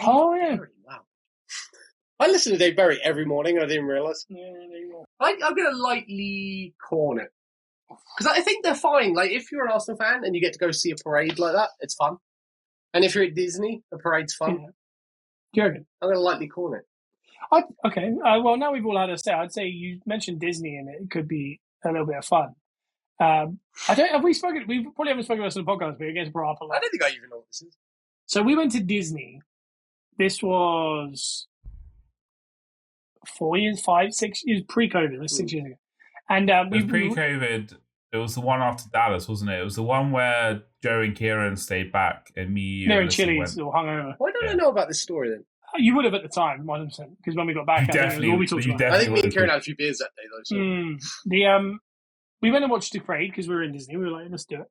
Oh, yeah. Wow. I listen to Dave Berry every morning and I didn't realise. Yeah, there you go. I'm going to lightly corn it. Because I think they're fine. Like, if you're an Arsenal fan and you get to go see a parade like that, it's fun. And if you're at Disney, a parade's fun. Yeah. Jurgen. I'm going to lightly corn it. Okay. Well, now we've all had a say. I'd say you mentioned Disney and it could be a little bit of fun. Have we spoken? We probably haven't spoken about this on the podcast, but it gets brought up a I lot. don't think I even know what this is. So we went to Disney This was 4 years, 5, 6 years pre-COVID. It was 6 years ago. And it was pre-COVID. It was the one after Dallas, wasn't it? It was the one where Joe and Kieran stayed back and me. They're in Chili's or hungover. Why don't I know about this story then? You would have at the time, 100%, because when we got back, definitely. We talked about. I think me and Kieran had a few beers that day, though. So. We went and watched The Parade because we were in Disney. We were like, let's do it.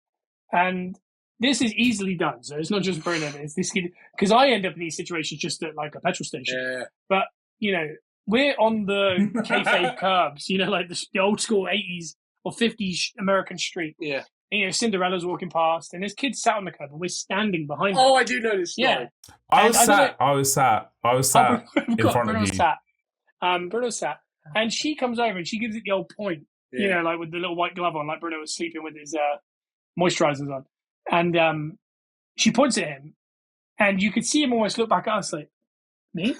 And this is easily done. So it's not just Bruno. It's this kid. Because I end up in these situations just at like a petrol station. Yeah. But, you know, we're on the kayfabe curbs, you know, like the old school 80s or 50s American street. Yeah. And, you know, Cinderella's walking past, and this kid sat on the curb, and we're standing behind him. Oh, I do know this story. Yeah. I was sat in front of you. Bruno sat. And she comes over and she gives it the old point, you know, like with the little white glove on, like Bruno was sleeping with his moisturizers on. And she points at him, and you could see him almost look back at us like, me?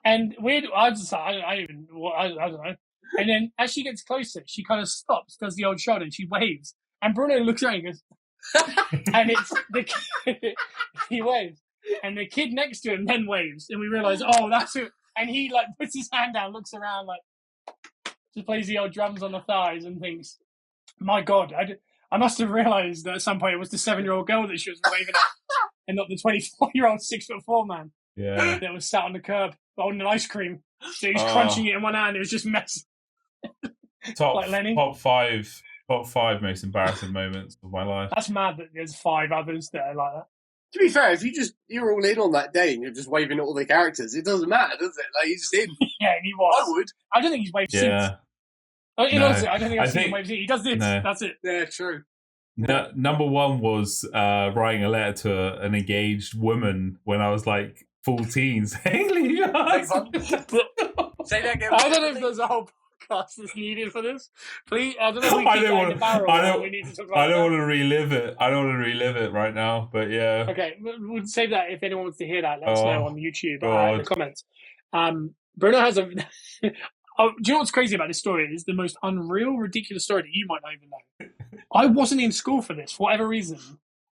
And I don't know. And then as she gets closer, she kind of stops, does the old shoulder, and she waves. And Bruno looks around and goes, and it's the kid, he waves. And the kid next to him then waves. And we realize, oh, that's it. And he like puts his hand down, looks around, like just plays the old drums on the thighs and thinks, my God, I must have realized that at some point it was the 7-year-old girl that she was waving at and not the 24-year-old 6'4" man that was sat on the curb holding an ice cream. So he was crunching it in one hand. It was just messy. Top five most embarrassing moments of my life. That's mad that there's 5 others that are like that. To be fair, if you're all in on that day and you're just waving at all the characters, it doesn't matter, does it? Like, he's just in. Yeah, and he was. I would. I don't think he's waved since. Honestly, I don't think I've seen him wave since. He does this. No. That's it. Yeah, true. No, number one was writing a letter to an engaged woman when I was like 14, saying, "Leave your husband." Say that again. I don't know if there's a whole podcast that's needed for this. Please, I don't know if we keep that in the barrel. I don't want to relive it. I don't want to relive it right now, but yeah. Okay, we'll save that. If anyone wants to hear that, let us know on YouTube in the comments. Bruno has a... do you know what's crazy about this story? It's the most unreal, ridiculous story that you might not even know. I wasn't in school for this, for whatever reason.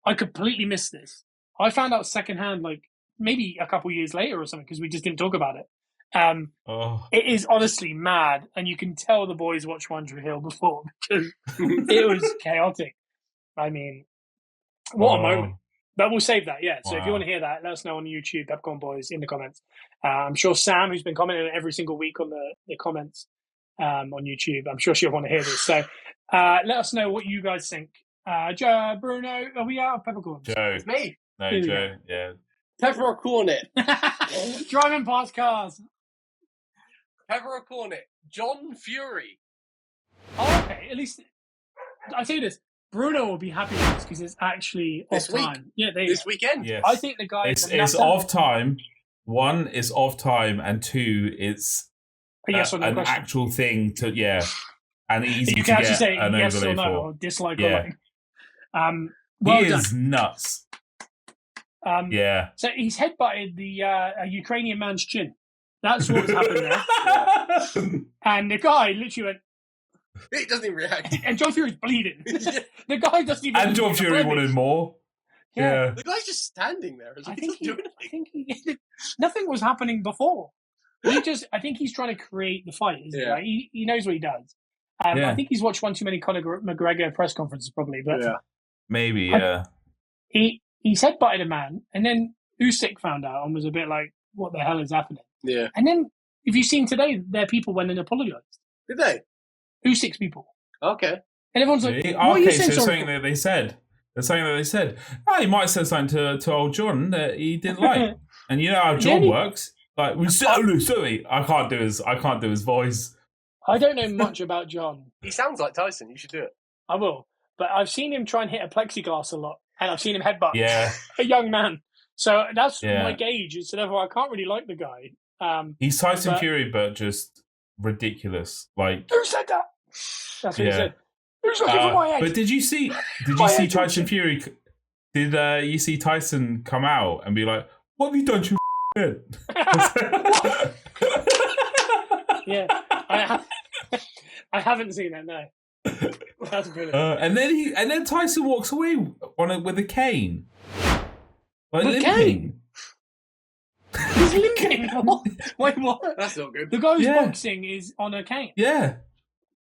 I completely missed this. I found out secondhand, like, maybe a couple years later or something, because we just didn't talk about it. It is honestly mad, and you can tell the boys watched One Tree Hill before, because it was chaotic. I mean, what a moment. But we'll save that, yeah. So if you want to hear that, let us know on YouTube, Peppercorn Boys, in the comments. I'm sure Sam, who's been commenting every single week on the comments on YouTube, I'm sure she'll want to hear this. So let us know what you guys think. Joe, Bruno, are we out of peppercorns? Joe. It's me. No, Joe, yeah. Peppercorn it. Driving past cars. Peppercorn it. John Fury. Oh, okay. At least, I'll tell you this. Bruno will be happy with this because it's actually off time. Yeah, this weekend. Yes. I think the guy... It's off time. 1, it's off time. And 2, it's yes or no an question. actual thing to... Yeah. And easy you to can actually get say an yes or no, for. or dislike yeah. or like. Well he is nuts. Yeah. So he's headbutted the Ukrainian man's chin. That's what's happened there. And the guy literally went... He doesn't even react. And John Fury's bleeding. The guy doesn't even... And John Fury wanted more. Yeah. The guy's just standing there. I think nothing was happening before. I think he's trying to create the fight. Right? He knows what he does. I think he's watched one too many Conor McGregor press conferences probably. But maybe, yeah. He headbutted a man, and then Usyk found out and was a bit like, what the hell is happening? Yeah. And then, if you've seen today, their people went and apologised. Did they? Usyk's people. Okay. And everyone's like, what are you saying? So something that they said. There's something that they said. He might have said something to old John that he didn't like. And you know how John works. Like, sorry, I can't do his voice. I don't know much about John. He sounds like Tyson. You should do it. I will. But I've seen him try and hit a plexiglass a lot. And I've seen him headbutt a young man. So that's my gauge. So therefore, I can't really like the guy. He's Tyson Fury, but just ridiculous. Like, who said that? That's what he said. Who's looking for my head? But did you see Tyson Fury? Did you see Tyson come out and be like, "What have you done to your head?" Yeah, I haven't seen that. No, that's brilliant. And then Tyson walks away with a cane. Like, with a cane. He's limping. What? Wait, what? That's not good. The guy who's boxing is on a cane. Yeah.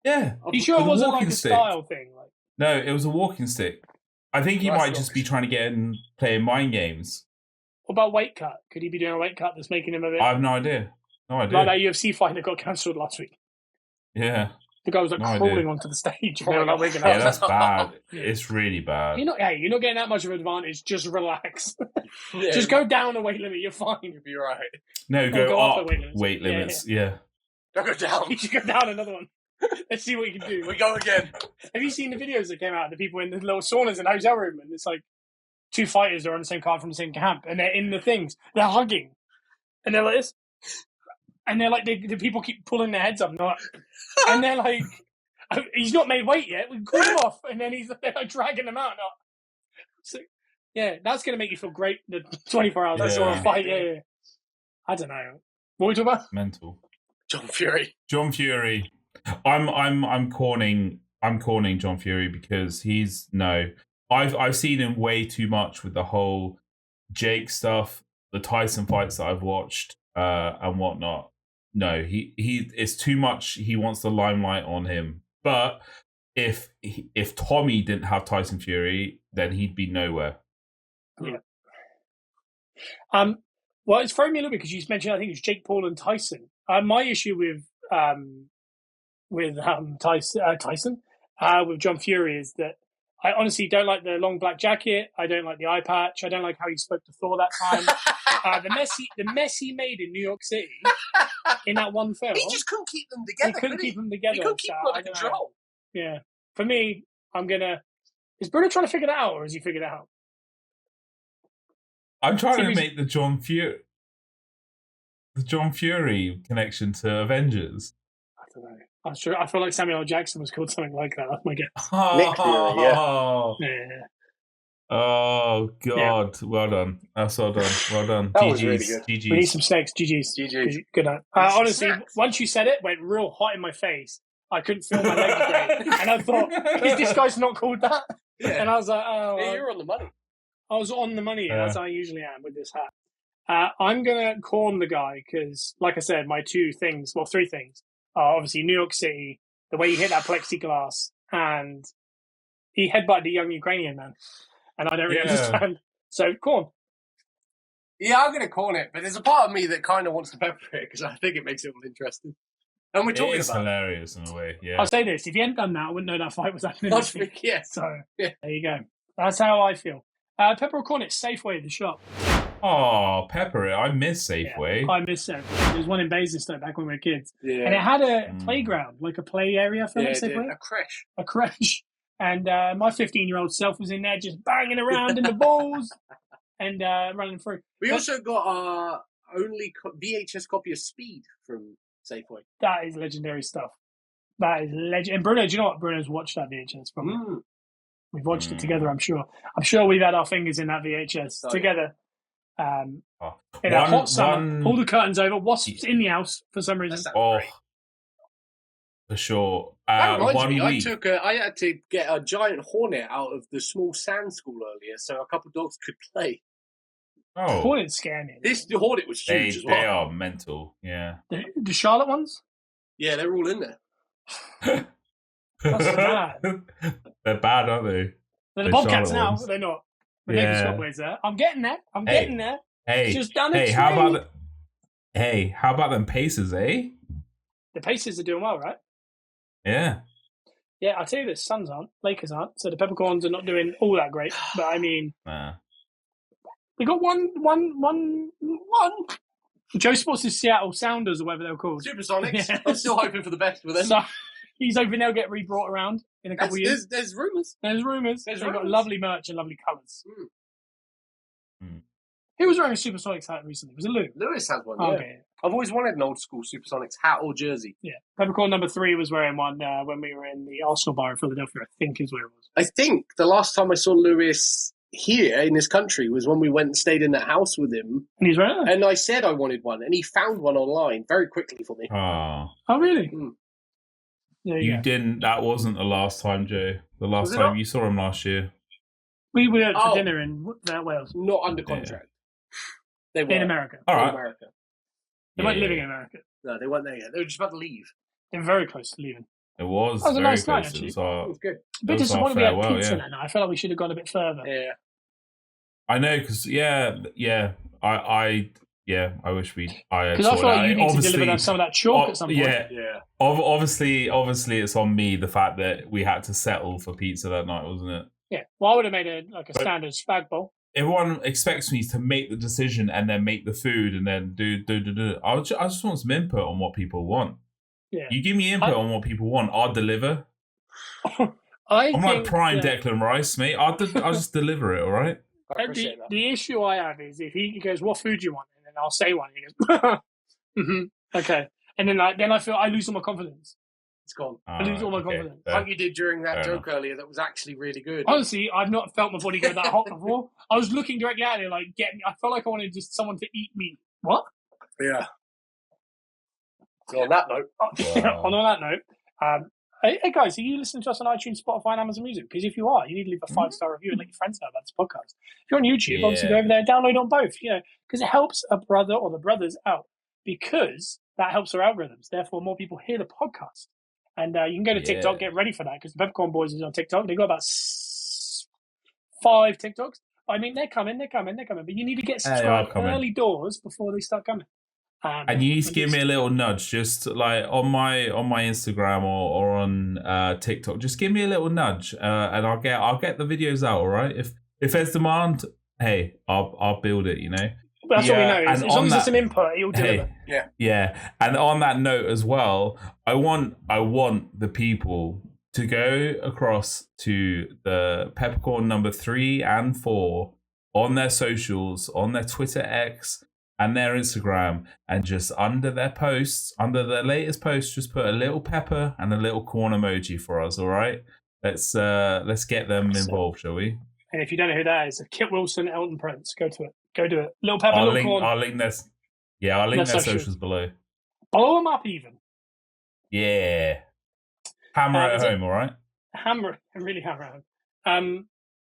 You sure it wasn't like a style thing? Like, no, it was a walking stick. I think he might just be trying to get in playing mind games. What about weight cut? Could he be doing a weight cut that's making him a bit... I have no idea. No idea. Like that UFC fight that got cancelled last week. Yeah. The guy was like crawling onto the stage. Yeah, that's bad. It's really bad. You're not getting that much of an advantage. Just relax. Just go down a weight limit. You're fine. You'll be right. No, go up weight limits. Yeah. Don't go down. You should go down another one. Let's see what you can do. We go again. Have you seen the videos that came out of the people in the little saunas in the hotel room? And it's like 2 fighters are on the same card from the same camp, and they're in the things. They're hugging, and they're like this, and they're like the people keep pulling their heads up, and they're like, he's not made weight yet. We can call him off, and then they're like dragging him out. So yeah, that's gonna make you feel great. The 24 hours I saw a fight. Yeah. I don't know. What are we talking about? Mental. John Fury. I'm corning John Fury because I've seen him way too much with the whole Jake stuff, the Tyson fights that I've watched, and whatnot. No, he it's too much. He wants the limelight on him. But if Tommy didn't have Tyson Fury, then he'd be nowhere. Yeah. Well, it's throwing me a little bit because you mentioned I think it's Jake Paul and Tyson. My issue with Tyson with John Fury is that I honestly don't like the long black jacket. I don't like the eye patch. I don't like how he spoke to Thor that time. The mess he made in New York City in that one film. He just couldn't keep them together. He couldn't keep them together. He couldn't keep them under control. Yeah. For me, is Bruno trying to figure that out, or has he figured it out? I'm trying to make the John Fury connection to Avengers. I don't know. I'm sure. I feel like Samuel L. Jackson was called something like that. That's my guess. Nick Fury, yeah. Oh God! Yeah. Well done. That's well done. Well done. That was really good. GG's. We need some snakes. GG's. Good night. Honestly, once you said it, went real hot in my face. I couldn't feel my legs great, and I thought, "Is this guy's not called that?" Yeah. And I was like, "Oh, yeah, you're on the money." I was on the money, as I usually am with this hat. I'm gonna corn the guy because, like I said, my 3 things are obviously New York City, the way he hit that plexiglass, and he headbutted the young Ukrainian man. And I don't really understand. So, corn. Yeah, I'm going to corn it, but there's a part of me that kind of wants to pepper it because I think it makes it all interesting. And we're talking about it. It's hilarious in a way, yeah. I'll say this. If he hadn't done that, I wouldn't know that fight was happening. Yeah. So, there you go. That's how I feel. Pepper or corn it, Safeway, the shop. Oh, pepper it. I miss Safeway. Yeah, I miss Safeway. There was one in Basingstoke back when we were kids. Yeah. And it had a playground, like a play area for Safeway. A creche. And my 15-year-old self was in there just banging around in the balls and running through. We also got our only VHS copy of Speed from Safeway. That is legendary stuff. That is legend. And Bruno, do you know what? Bruno's watched that VHS from me. We've watched it together, I'm sure. I'm sure we've had our fingers in that VHS together. In a hot summer, pull the curtains over, wasps in the house for some reason. For sure. That reminds me, I had to get a giant hornet out of the small sand school earlier so a couple of dogs could play. Oh. Hornets scare me. The hornet was huge as well. They are mental, yeah. The Charlotte ones? Yeah, they're all in there. That's bad. They're bad, aren't they? They're the Bobcats now, but they're not. There. I'm getting there. Getting there. Hey, just down how about them Pacers, eh? The Pacers are doing well, right? Yeah. Yeah, I'll tell you this, Suns aren't, Lakers aren't, so the Peppercorns are not doing all that great. But I mean, we got one. Joe Sports' Seattle Sounders or whatever they're called. Supersonics. Yeah. I'm still hoping for the best for them. So, he's hoping they'll get re-brought around in a couple of years. There's rumours. They've got lovely merch and lovely colours. Who was wearing a Supersonics hat recently? Was it Lou? Lewis has one, Okay. I've always wanted an old school Supersonics hat or jersey. Yeah. Peppercorn number 3 was wearing one when we were in the Arsenal bar in Philadelphia, I think is where it was. I think the last time I saw Lewis here in this country was when we went and stayed in that house with him. And he's wearing it? And I said I wanted one, and he found one online very quickly for me. Oh, really? You didn't. That wasn't the last time, Joe. The last time you saw him last year. We went for dinner in Wales. Not under contract. They were. In America. All right. America. They weren't living in America. No, they weren't there yet. They were just about to leave. They were very close to leaving. It was. That was a very nice night, close. actually. It was good. A bit That was our disappointed we had farewell, pizza yeah. that night. I felt like we should have gone a bit further. Yeah. I know, because I wish we. Because I feel like you need to deliver them some of that chalk at some point. Yeah. Obviously, it's on me the fact that we had to settle for pizza that night, wasn't it? Yeah. Well, I would have made a standard spag bowl. Everyone expects me to make the decision and then make the food and then do. I just want some input on what people want. Yeah. You give me input on what people want, I'll deliver. I'm like prime Declan Rice, mate. I'll just deliver it, all right? The issue I have is if he goes, "What food do you want?" and then I'll say one, and he goes, "Okay," and then I feel I lose all my confidence. It's gone. I lose all my confidence. Like you did during that joke earlier that was actually really good. Honestly, I've not felt my body go that hot before. I was looking directly at it, like, get me. I felt like I wanted just someone to eat me. What? Yeah. So on that note. On that note, hey guys, are you listening to us on iTunes, Spotify, and Amazon Music? Because if you are, you need to leave a 5-star review and let your friends know about this podcast. If you're on YouTube, obviously go over there and download on both, because it helps a brother or the brothers out, because that helps our algorithms. Therefore, more people hear the podcast. And you can go to TikTok, get ready for that, because the Peppercorn Boys is on TikTok. They've got about 5 TikToks. I mean, they're coming. But you need to get subscribed early doors before they start coming. And you need to give me a little nudge, just like on my Instagram or on TikTok. Just give me a little nudge, and I'll get the videos out. All right. If there's demand, hey, I'll build it. But that's what we know. As long as there's some input, he'll deliver. Yeah. And on that note as well, I want the people to go across to the Peppercorn number 3 and 4 on their socials, on their Twitter X and their Instagram, and just under their latest posts, just put a little pepper and a little corn emoji for us. All right, let's get them involved, shall we? And if you don't know who that is, Kit Wilson, Elton Prince, go to it. Go do it. Little pepper, little corn. I'll link this. Yeah, I'll link their socials below. Blow them up even. Yeah. Hammer at home, all right? Really hammer at home.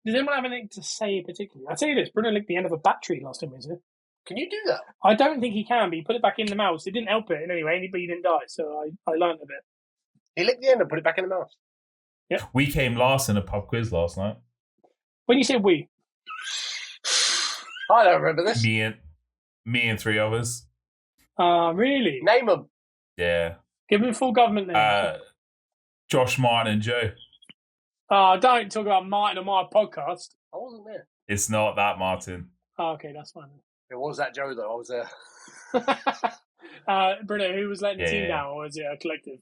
Does anyone have anything to say particularly? I'll tell you this, Bruno licked the end of a battery last time he was here. Can you do that? I don't think he can, but he put it back in the mouse. It didn't help it in any way, but he didn't die, so I learned a bit. He licked the end and put it back in the mouse? Yeah. We came last in a pub quiz last night. When you say we? I don't remember this. Me and 3 others. Really? Name them. Yeah. Give them full government names. Josh, Martin, and Joe. Don't talk about Martin on my podcast. I wasn't there. It's not that Martin. Oh, okay, that's fine. It was that Joe, though. I was there. Bruno, who was letting the team down, or was it a collective?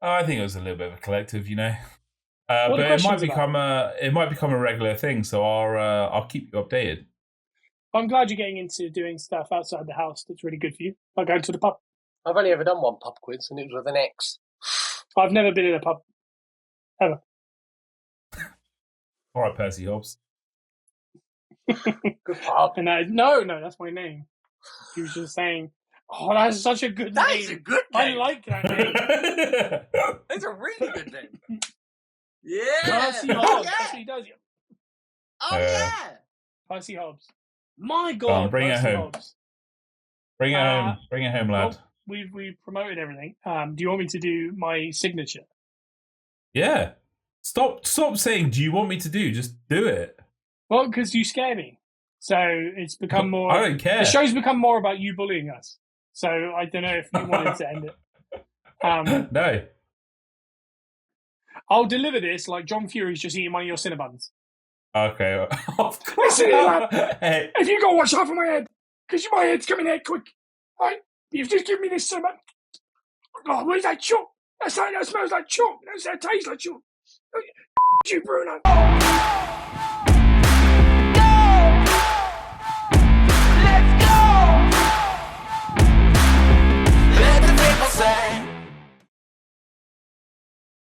I think it was a little bit of a collective, but it might become a regular thing. So I'll keep you updated. I'm glad you're getting into doing stuff outside the house that's really good for you, like going to the pub. I've only ever done one pub quiz, and it was with an ex. I've never been in a pub. Ever. All right, Percy Hobbs. Good pub. And no, that's my name. He was just saying, "Oh, that's such a good name." That's a good name. I like that name. That's a really good name. Yeah. Percy Hobbs. That's what he does. Oh, yeah. Percy Hobbs. My God. Bring Percy it home. Hobbs. Bring it home. Bring it home, lad. Well, we've promoted everything. Do you want me to do my signature? Yeah. Stop saying, do you want me to do? Just do it. Well, because you scare me. So it's become more... I don't care. The show's become more about you bullying us. So I don't know if you wanted to end it. No. I'll deliver this like John Fury's just eating one of your Cinnabons. Okay. Listen here, lad. Hey. If you go watch half of my head, because my head's coming here quick. Right? You've just given me this Cinnabon. Oh, what is that chalk? That smells like chalk. That tastes like chalk. You, Bruno.